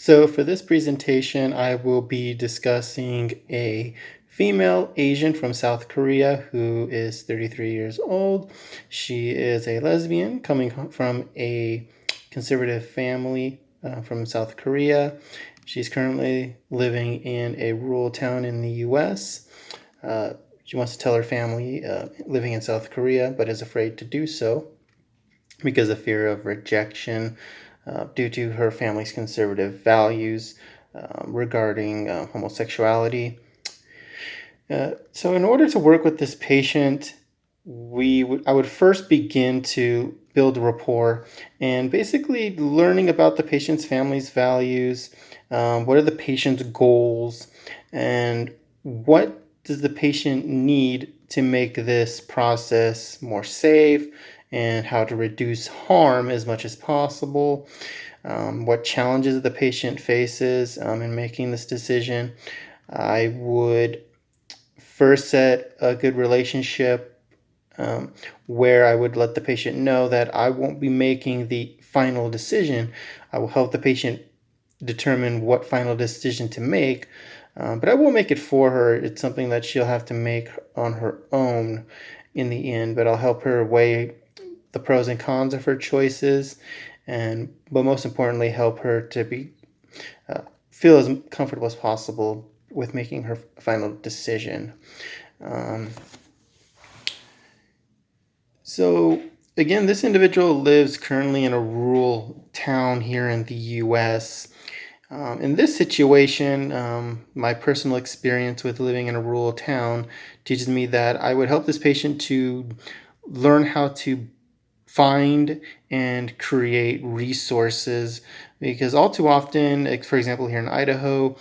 So for this presentation, I will be discussing a female Asian from South Korea who is 33 years old. She is a lesbian coming from a conservative family from South Korea. She's currently living in a rural town in the U.S. She wants to tell her family living in South Korea, but is afraid to do so because of fear of rejection due to her family's conservative values regarding homosexuality. So, in order to work with this patient, I would first begin to build rapport and basically learning about the patient's family's values. What are the patient's goals, and what does the patient need to make this process more safe, and how to reduce harm as much as possible. What challenges the patient faces in making this decision. I would first set a good relationship um, where I would let the patient know that I won't be making the final decision. I will help the patient determine what final decision to make, but I won't make it for her. It's something that she'll have to make on her own in the end, but I'll help her weigh the pros and cons of her choices, but most importantly, help her to be feel as comfortable as possible with making her final decision. Um, so again, this individual lives currently in a rural town here in the U.S. In this situation, my personal experience with living in a rural town teaches me that I would help this patient to learn how to find and create resources, because all too often, like for example, here in Idaho,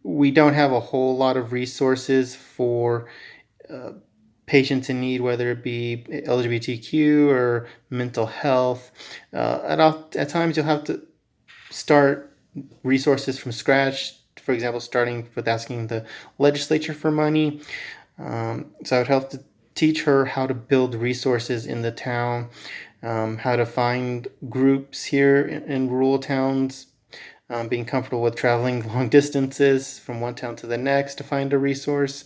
we don't have a whole lot of resources for uh, patients in need, whether it be LGBTQ or mental health. At times, you'll have to start resources from scratch. For example, starting with asking the legislature for money. So I would help to teach her how to build resources in the town, how to find groups here in rural towns, being comfortable with traveling long distances from one town to the next to find a resource,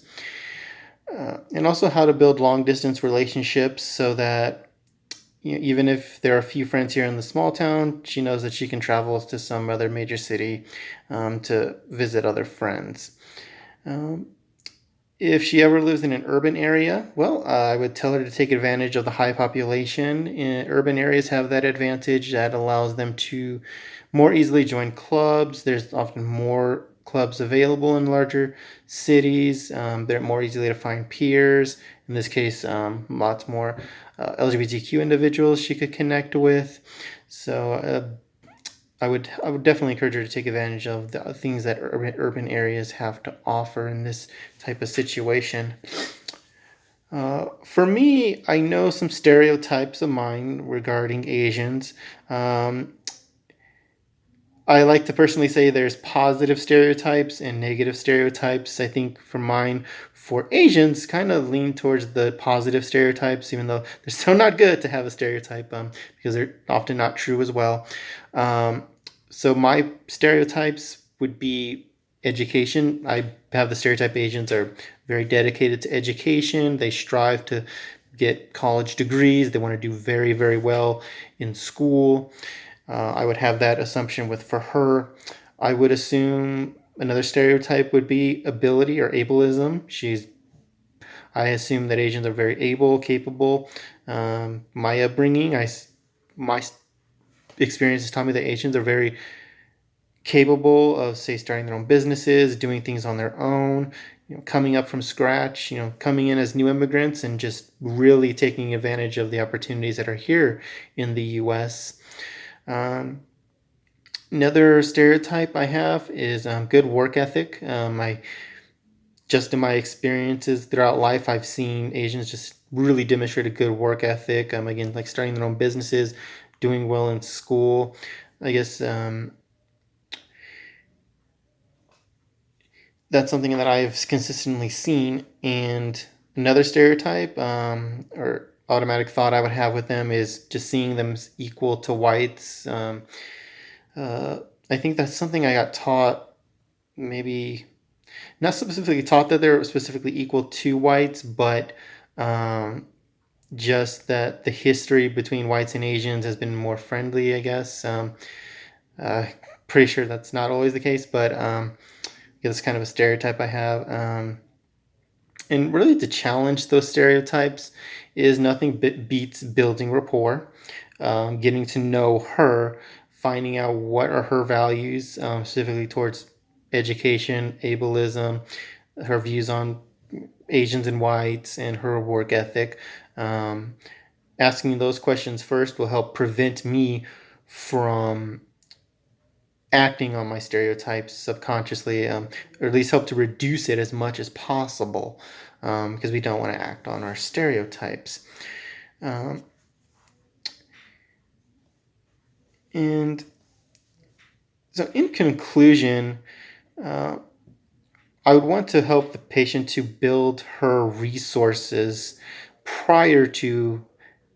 and also how to build long distance relationships so that even if there are a few friends here in the small town, she knows that she can travel to some other major city to visit other friends. Um, if she ever lives in an urban area, well, I would tell her to take advantage of the high population. Urban areas have that advantage that allows them to more easily join clubs. There's often more clubs available in larger cities. They're more easily to find peers. In this case, lots more LGBTQ individuals she could connect with. So I would definitely encourage her to take advantage of the things that urban areas have to offer in this type of situation. For me, I know some stereotypes of mine regarding Asians. Um, I like to personally say there's positive stereotypes and negative stereotypes. I think for mine, for Asians, kind of lean towards the positive stereotypes, even though they're still not good to have a stereotype because they're often not true as well. Um, so my stereotypes would be education. I have the stereotype Asians are very dedicated to education. They strive to get college degrees. They want to do very, very well in school. I would have that assumption with for her. I would assume another stereotype would be ability or ableism. I assume that Asians are very able, capable. My upbringing, my experiences taught me that Asians are very capable of, say, starting their own businesses, doing things on their own, coming up from scratch, coming in as new immigrants and just really taking advantage of the opportunities that are here in the U.S. Um, Another stereotype I have is good work ethic. I just in my experiences throughout life, I've seen Asians just really demonstrate a good work ethic. Again, like starting their own businesses, doing well in school. I guess that's something that I've consistently seen. And another stereotype or automatic thought I would have with them is just seeing them as equal to whites. I think that's something I got taught, maybe not specifically taught that they're specifically equal to whites, but um, just that the history between whites and Asians has been more friendly, I guess. Uh, Pretty sure that's not always the case, but it's kind of a stereotype I have. And really, to challenge those stereotypes is nothing beats building rapport, getting to know her, finding out what are her values, specifically towards education, ableism, her views on Asians and whites, and her work ethic. Um, Asking those questions first will help prevent me from acting on my stereotypes subconsciously, or at least help to reduce it as much as possible, because we don't want to act on our stereotypes. Um, and so, in conclusion, uh, I would want to help the patient to build her resources prior to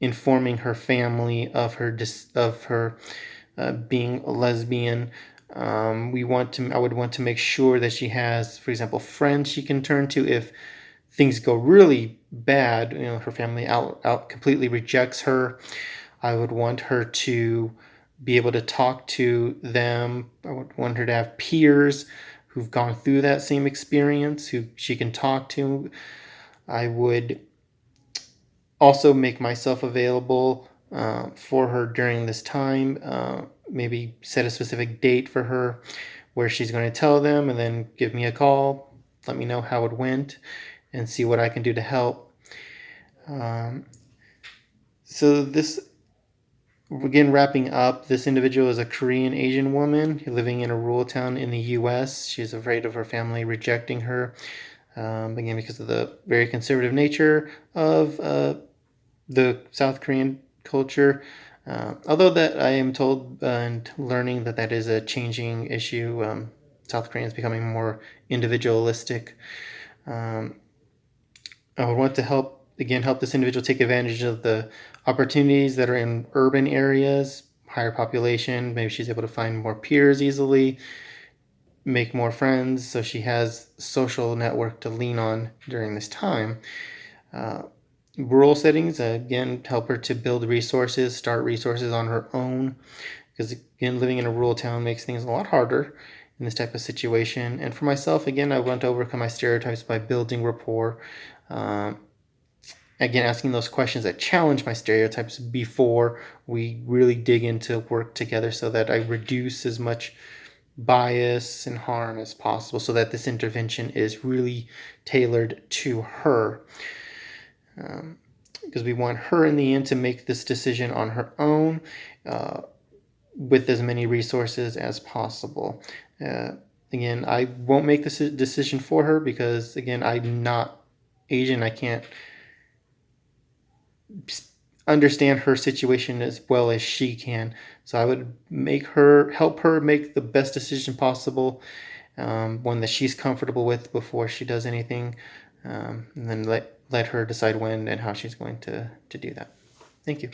informing her family of her being a lesbian. I would want to make sure that she has, for example, friends she can turn to if things go really bad. Her family out completely rejects her. I would want her to be able to talk to them. I would want her to have peers who've gone through that same experience, who she can talk to. I would also make myself available for her during this time. Maybe set a specific date for her where she's going to tell them, and then give me a call, let me know how it went, and see what I can do to help. Um, so this Again, wrapping up, this individual is a Korean Asian woman living in a rural town in the U.S. She's afraid of her family rejecting her, again, because of the very conservative nature of the South Korean culture. Although that I am told and learning that that is a changing issue. South Korea is becoming more individualistic. Um, I would want to help this individual take advantage of the opportunities that are in urban areas, higher population. Maybe she's able to find more peers easily, make more friends, so she has a social network to lean on during this time. Uh, Rural settings, again, help her to build resources, start resources on her own, because again, living in a rural town makes things a lot harder in this type of situation. And for myself, again, I want to overcome my stereotypes by building rapport. Um, Again, asking those questions that challenge my stereotypes before we really dig into work together, so that I reduce as much bias and harm as possible, so that this intervention is really tailored to her. Because we want her in the end to make this decision on her own, uh, with as many resources as possible. Uh, Again, I won't make this decision for her because, again, I'm not Asian. I can't understand her situation as well as she can. So I would help her make the best decision possible, one that she's comfortable with before she does anything, and then let her decide when and how she's going to do that. Thank you.